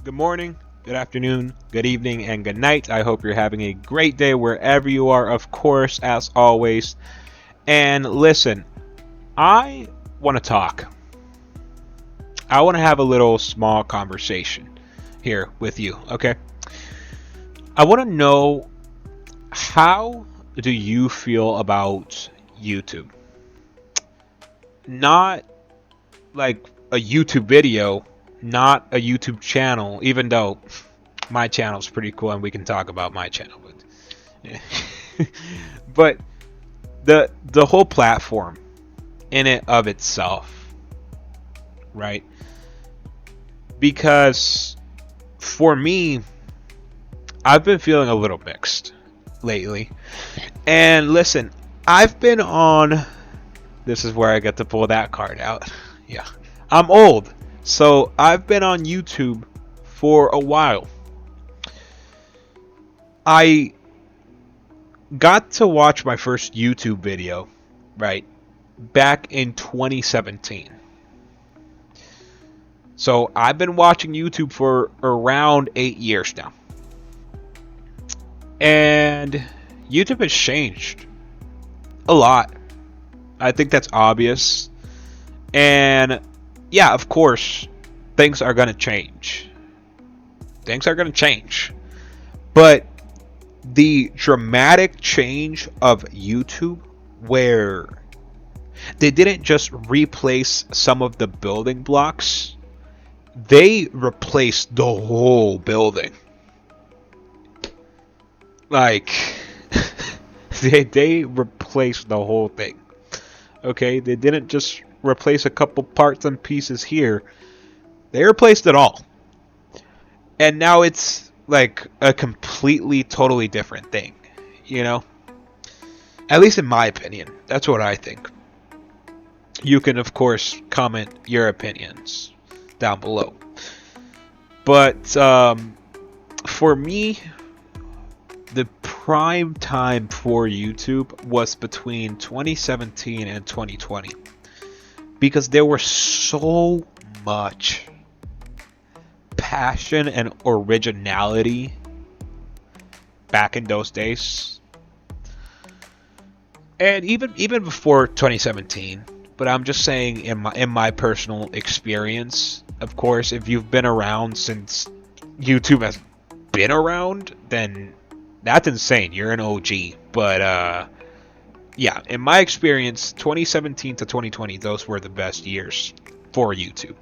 Good morning, good afternoon, good evening, and good night. I hope you're having a great day wherever you are, of course, as always. And listen, I want to talk. I want to have a little small conversation here with you, okay? I want to know, how do you feel about YouTube? Not like a YouTube video, not a YouTube channel, even though my channel is pretty cool and we can talk about my channel, but yeah. But the whole platform in it of itself, right? Because for me, I've been feeling a little mixed lately. And listen, I've been on, this is where I get to pull that card out. Yeah. I'm old. So I've been on YouTube for a while. I got to watch my first YouTube video, right, back in 2017. So I've been watching YouTube for around 8 years now. And YouTube has changed a lot. I think that's obvious. And yeah, of course, things are going to change. Things are going to change. But the dramatic change of YouTube, where they didn't just replace some of the building blocks, they replaced the whole building. Like, they replaced the whole thing. Okay, they didn't just replace a couple parts and pieces here. They replaced it all. And now it's like a completely, totally different thing. You know? At least in my opinion. That's what I think. You can, of course, comment your opinions down below. But for me, the prime time for YouTube was between 2017 and 2020. Because there was so much passion and originality back in those days. And even before 2017, but I'm just saying in my personal experience, of course, if you've been around since YouTube has been around, then that's insane. You're an OG. But yeah, in my experience, 2017 to 2020, those were the best years for YouTube.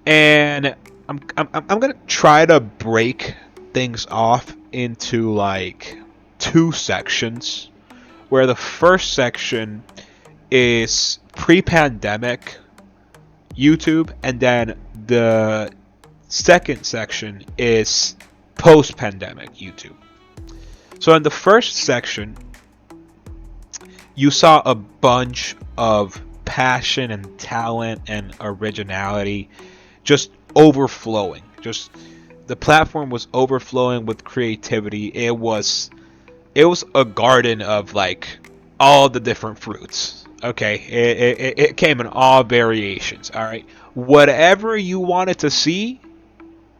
And I'm gonna try to break things off into like two sections, where the first section is pre-pandemic YouTube, and then the second section is post-pandemic YouTube. So in the first section, you saw a bunch of passion and talent and originality just overflowing. Just the platform was overflowing with creativity. It was a garden of like all the different fruits. Okay, it came in all variations. All right, whatever you wanted to see,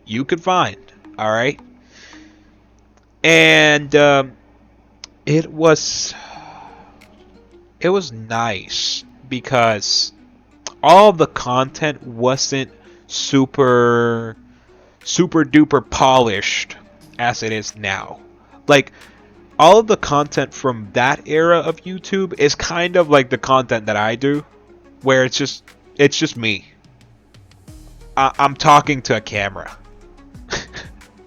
you could find. All right, and it was nice because all the content wasn't super duper polished as it is now. Like, all of the content from that era of YouTube is kind of like the content that I do, where it's just me. I'm talking to a camera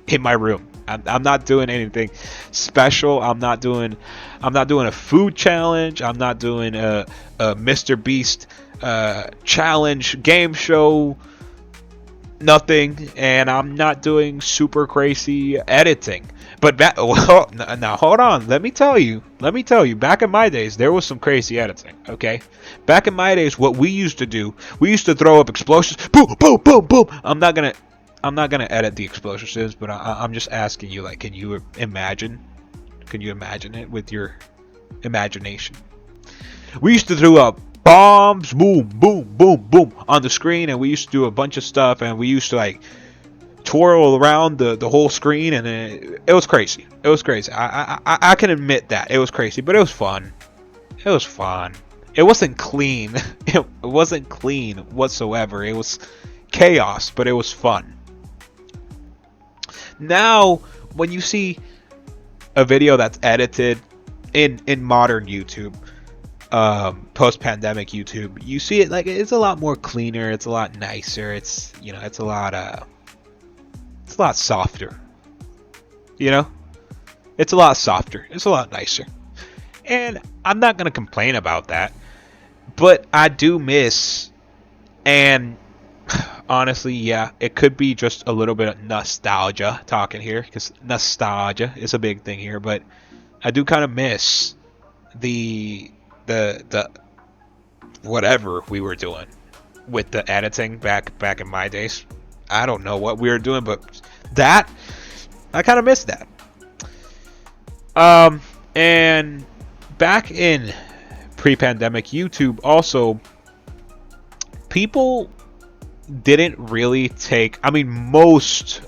in my room. I'm not doing anything special. I'm not doing a food challenge. I'm not doing a Mr. Beast challenge game show. Nothing. And I'm not doing super crazy editing. But well, now hold on. Let me tell you. Back in my days, there was some crazy editing. Okay. Back in my days, what we used to do, we used to throw up explosions. Boom, boom, boom, boom. I'm not gonna edit the explosions, but I'm just asking you, like, can you imagine it with your imagination? We used to throw up bombs, boom, boom, boom, boom, on the screen, and we used to do a bunch of stuff, and we used to like twirl around the whole screen, and it was crazy. It was crazy. I can admit that it was crazy, but it was fun. It was fun. It wasn't clean. It wasn't clean whatsoever. It was chaos, but it was fun. Now, when you see a video that's edited in modern YouTube, post-pandemic YouTube, you see it like it's a lot more cleaner. It's a lot nicer. It's it's a lot softer. It's a lot softer. It's a lot nicer. And I'm not gonna complain about that, but I do miss, and honestly, yeah, it could be just a little bit of nostalgia talking here, because nostalgia is a big thing here, but I do kind of miss the whatever we were doing with the editing back in my days. I don't know what we were doing, but that I kind of miss that. And back in pre-pandemic YouTube, also, people didn't really take, I mean, most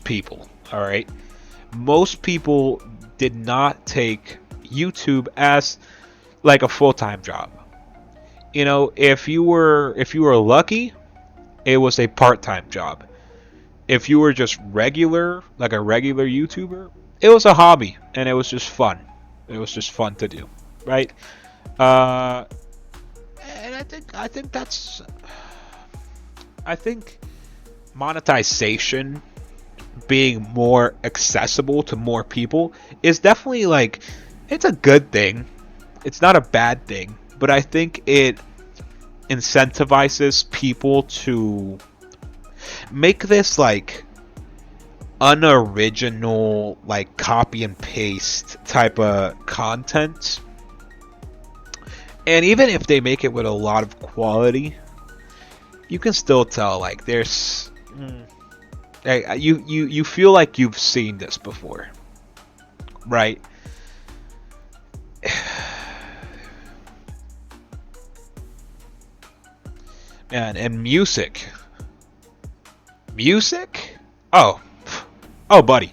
people, all right, most people did not take YouTube as like a full-time job. If you were lucky, it was a part-time job. If you were just regular, like a regular YouTuber, it was a hobby, and it was just fun. It was just fun to do, right? And I think monetization being more accessible to more people is definitely, like, it's a good thing. It's not a bad thing, but I think it incentivizes people to make this like unoriginal, like copy and paste type of content. And even if they make it with a lot of quality, you can still tell like there's you feel like you've seen this before, right? Man, and music, oh buddy,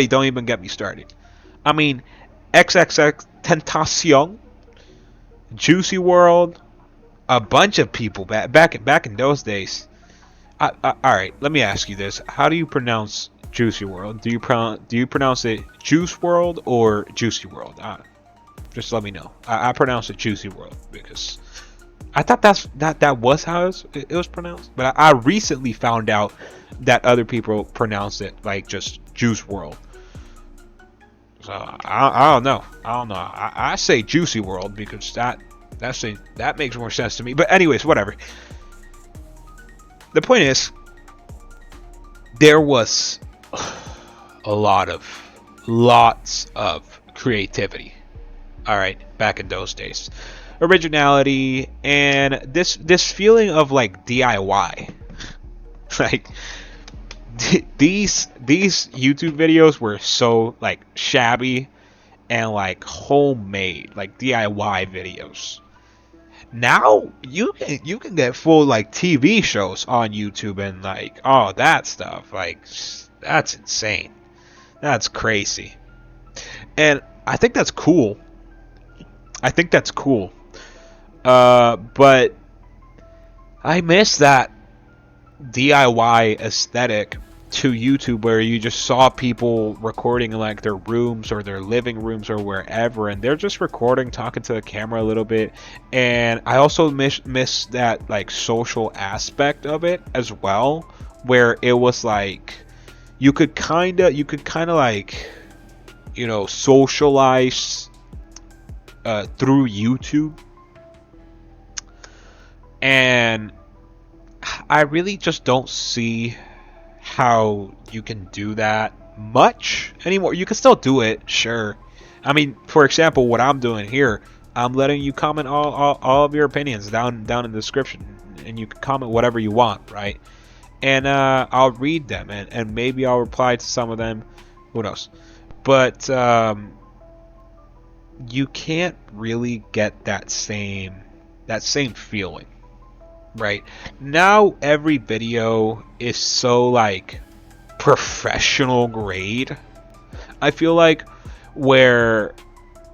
don't even get me started. I mean, XXX Tentacion, Juicy World, a bunch of people back in those days. All right, let me ask you this: how do you pronounce Juicy World? Do you pronounce it Juice World or Juicy World? Just let me know. I pronounce it Juicy World because I thought that was how it was pronounced. But I recently found out that other people pronounce it like just Juice World. So I don't know. I say Juicy World because that makes more sense to me. But anyways, whatever. The point is, there was lots of creativity. All right, back in those days, originality and this feeling of like DIY. Like these YouTube videos were so like shabby and like homemade, like DIY videos. Now you can get full like TV shows on YouTube and like all that stuff. Like that's insane. That's crazy. And I think that's cool. But I miss that DIY aesthetic to YouTube where you just saw people recording in like their rooms or their living rooms or wherever, and they're just recording, talking to the camera a little bit. And I also miss that like social aspect of it as well, where it was like you could kind of like socialize through YouTube. And I really just don't see how you can do that much anymore. You can still do it, sure. I mean, for example, what I'm doing here, I'm letting you comment all of your opinions down in the description, and you can comment whatever you want, right? And I'll read them, and maybe I'll reply to some of them. Who knows? But you can't really get that same feeling, right? Now every video is so like professional grade. I feel like where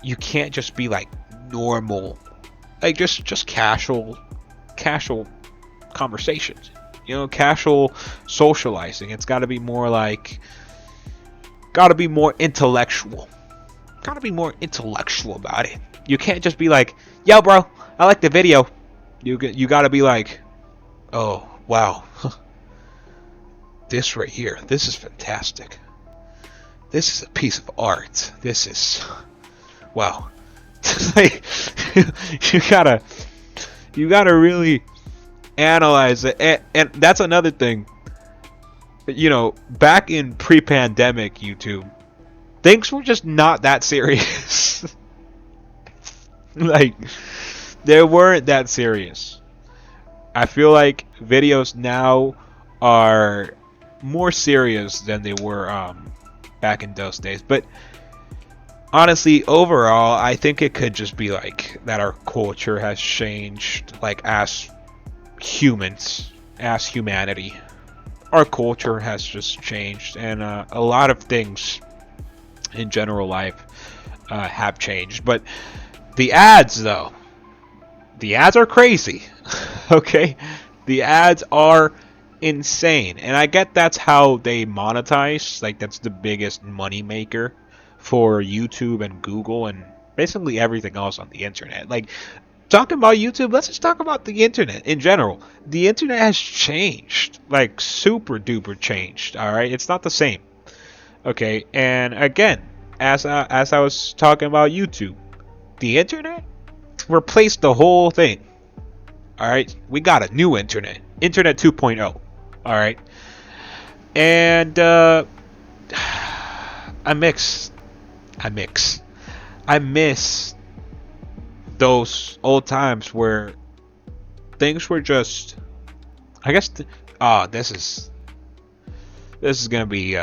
you can't just be like normal, like just casual conversations. You know, casual socializing. It's got to be more like, got to be more intellectual. Got to be more intellectual about it. You can't just be like, "Yo, bro, I like the video." You got to be like, "Oh, wow, this right here, this is fantastic. This is a piece of art. This is, wow." Like, you gotta really analyze it, and that's another thing. You know, back in pre-pandemic YouTube, things were just not that serious. Like, they weren't that serious. I feel like videos now are more serious than they were back in those days. But honestly, overall, I think it could just be like that our culture has changed, like as humans, as humanity. Our culture has just changed, and a lot of things in general life have changed. But the ads, though, the ads are crazy. Okay, the ads are insane, and I get that's how they monetize. Like, that's the biggest money maker for YouTube and Google and basically everything else on the internet. Like, talking about YouTube, let's just talk about the internet in general. The internet has changed, like super duper changed. All right, it's not the same. Okay, and again, as I was talking about YouTube, the internet replaced the whole thing. All right, we got a new internet 2.0. All right, and I miss those old times where things were just, I guess this is gonna be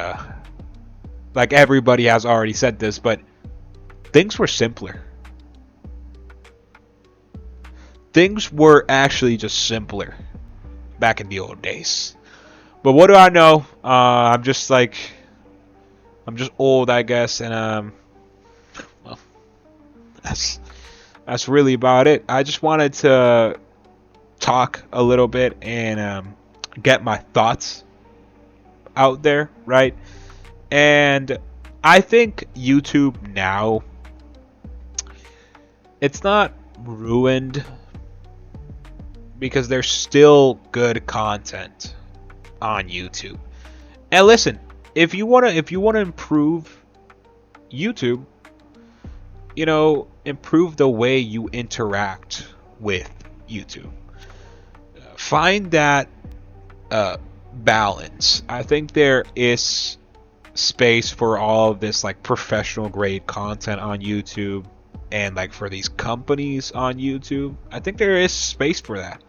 like everybody has already said this, but things were simpler. Things were actually just simpler back in the old days. But what do I know? I'm just old, I guess, and well, that's really about it. I just wanted to talk a little bit and get my thoughts out there, right? And I think YouTube now, it's not ruined because there's still good content on YouTube. And listen, if you wanna improve YouTube, you know, improve the way you interact with YouTube. Find that balance. I think there is space for all of this like professional grade content on YouTube, and like for these companies on YouTube. I think there is space for that.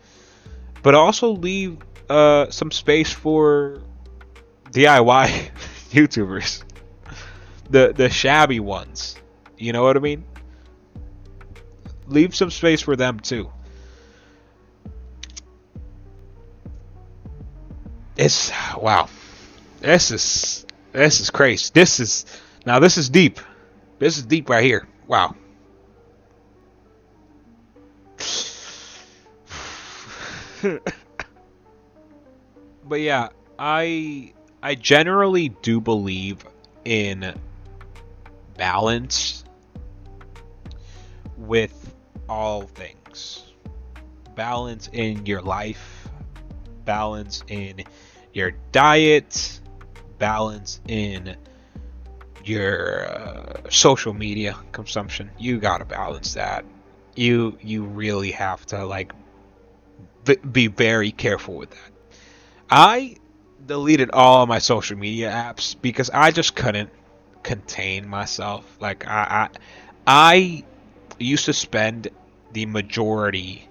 But also leave some space for DIY YouTubers. The shabby ones. You know what I mean? Leave some space for them too. It's, wow. This is crazy. This is deep. This is deep right here. Wow. But yeah, I generally do believe in balance with all things. Balance in your life, balance in your diet, balance in your social media consumption. You gotta balance that. You really have to like be very careful with that. I deleted all of my social media apps because I just couldn't contain myself. Like I used to spend the majority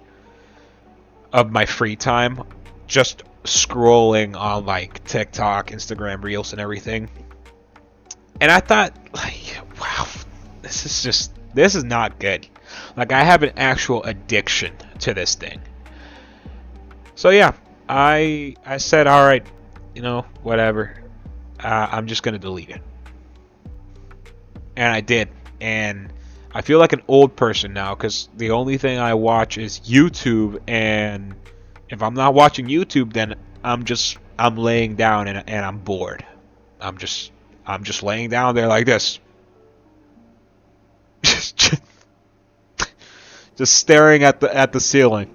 of my free time just scrolling on like TikTok, Instagram Reels and everything. And I thought, like, wow, this is not good. Like, I have an actual addiction to this thing. So yeah, I said, all right, whatever. I'm just gonna delete it, and I did, and I feel like an old person now because the only thing I watch is YouTube, and if I'm not watching YouTube, then I'm laying down and I'm bored. I'm just I'm just laying down there like this, just staring at the ceiling.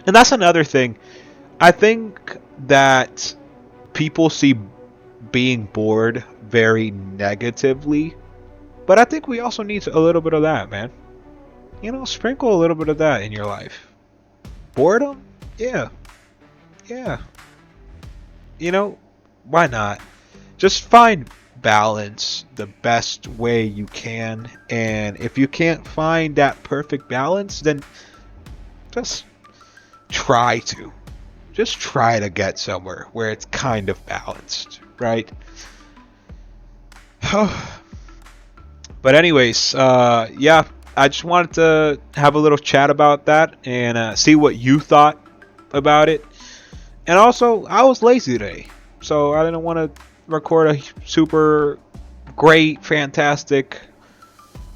And that's another thing. I think that people see being bored very negatively, but I think we also need a little bit of that, man. Sprinkle a little bit of that in your life. Boredom? Yeah. Yeah. You know, why not? Just find balance the best way you can, and if you can't find that perfect balance, then just try to. Just try to get somewhere where it's kind of balanced, right? But anyways, yeah, I just wanted to have a little chat about that and see what you thought about it. And also, I was lazy today, so I didn't want to record a super great, fantastic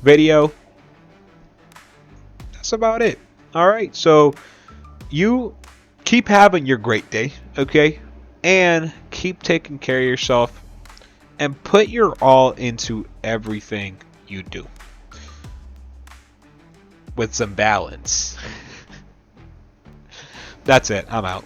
video. That's about it. All right, so you keep having your great day, okay? And keep taking care of yourself and put your all into everything you do with some balance. That's it. I'm out.